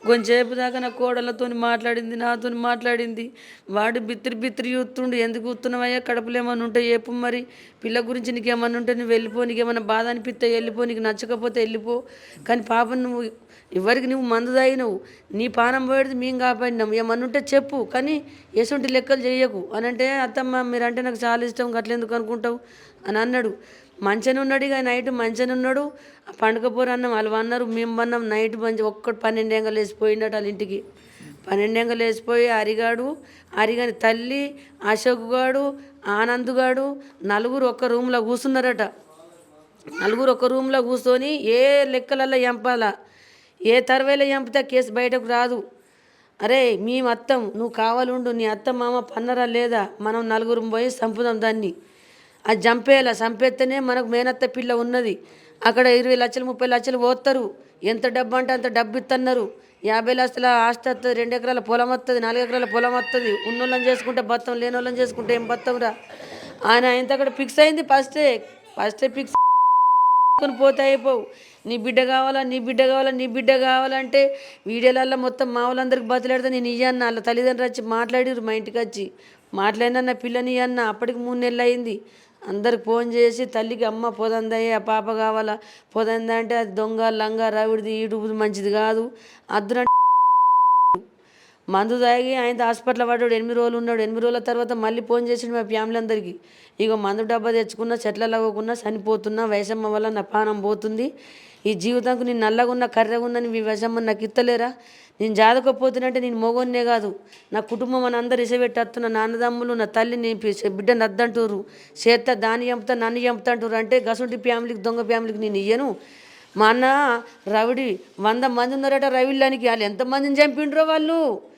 కొంచెంసేపు దాకా నా కోడళ్ళతోని మాట్లాడింది, నాతోని మాట్లాడింది. వాడు బిత్తిరి బిత్తిరి చూస్తుండు. ఎందుకు చూస్తున్నావయ్యా? కడుపులో ఏమన్నా ఉంటే చెప్పు మరి. పిల్ల గురించి నీకేమన్నా ఉంటే నువ్వు వెళ్ళిపో. నీకేమన్నా బాధ అనిపిస్తే వెళ్ళిపో. నీకు నచ్చకపోతే వెళ్ళిపో. కానీ పాపం నువ్వు ఎవరికి నువ్వు మందు తాగినవు. నీ పానం పోయేది మేము కాపాడినాం. ఏమన్నా ఉంటే చెప్పు. కానీ ఎసుంటి లెక్కలు చేయకు అని అంటే, అత్తమ్మ మీరంటే నాకు చాలా ఇష్టం, గట్లెందుకు అనుకుంటావు అని అన్నాడు. మంచిగానే ఉన్నాడు. ఇక నైట్ మంచిగానే ఉన్నాడు. పండుగ పోరు అన్నం వాళ్ళు అన్నారు, మేము అన్నాం. నైట్ మంచి ఒక్కటి 12 ఎంగలు వేసిపోయినట్టు వాళ్ళ ఇంటికి. 12 ఎంగలు వేసిపోయి హరిగాడు, హరిగాని తల్లి, అశోక్ గాడు, ఆనంద్ గాడు నలుగురు ఒక్క రూమ్లో కూర్చున్నారట. నలుగురు ఒక రూమ్లో కూర్చొని ఏ లెక్కలల్లో ఎంపాలా, ఏ తర్వేలో ఎంపితే కేసు బయటకు రాదు. అరే మేము అత్తం, నువ్వు కావాలుండు, నీ అత్త మామ పన్నరా లేదా, మనం నలుగురు పోయి చంపుదాం దాన్ని. అది చంపేయాల, చంపేస్తేనే మనకు మేనత్త పిల్ల ఉన్నది. అక్కడ 20 లక్షలు 30 లక్షలు పోస్తారు. ఎంత డబ్బు అంటే అంత డబ్బు ఇస్తున్నారు. 50 లక్షల ఆస్తి వస్తుంది, 2 ఎకరాల పొలం వస్తుంది, 4 ఎకరాల పొలం వస్తుంది. ఉన్నోళ్ళని చేసుకుంటే బత్తం, లేని వాళ్ళని చేసుకుంటే ఏం బత్తంరా. ఆయన ఇంత అక్కడ ఫిక్స్ అయింది. ఫస్టే ఫిక్స్ కొని పోతే అయిపోవు. నీ బిడ్డ కావాలా, నీ బిడ్డ కావాలా, నీ బిడ్డ కావాలంటే వీడియోలలో మొత్తం మా వాళ్ళందరికి బతిలాడితే నేను ఇయ్యన్న. వాళ్ళ తల్లిదండ్రులు వచ్చి మాట్లాడిరు, మా ఇంటికి వచ్చి మాట్లాడినా నా పిల్లని అన్న. అప్పటికి 3 నెలలు అయింది. అందరికి ఫోన్ చేసి తల్లికి అమ్మ పోదందయ్య, ఆ పాప కావాలా, పోదందా అంటే అది దొంగ లంగ రవిడిది ఈడుపుది మంచిది కాదు. అద్దున మందు తాగి ఆయన హాస్పిటల్ పడ్డాడు. 8 రోజులు ఉన్నాడు. 8 రోజుల తర్వాత మళ్ళీ ఫోన్ చేసిండు మా ఫ్యామిలీ అందరికీ. ఇక మందు డబ్బా తెచ్చుకున్నా, చెట్లలో అవ్వకున్నా చనిపోతున్నా, వయసమ్మ వల్ల నా పానం పోతుంది. ఈ జీవితానికి నేను నల్లగా ఉన్న కర్రెగా ఉందని మీ వయసమ్మ నాకు ఇత్తలేరా. నేను జాదకపోతున్నంటే నేను మొగోన్నే కాదు, నా కుటుంబం అని అందరు ఇసబెట్టేస్తున్న నా అన్నదమ్ములు, నా తల్లి, నీ బిడ్డను అద్దంటారు. చేత దాన్ని చంపుతా, నన్ను చంపుతా అంటారు. అంటే గసుంటి ఫ్యామిలీకి, దొంగ ఫ్యామిలీకి నేను ఇయ్యను. మా అన్న రవిడి 100 మంది ఉన్నారట రవిళ్ళానికి. వాళ్ళు ఎంతమందిని చంపిండ్రో వాళ్ళు.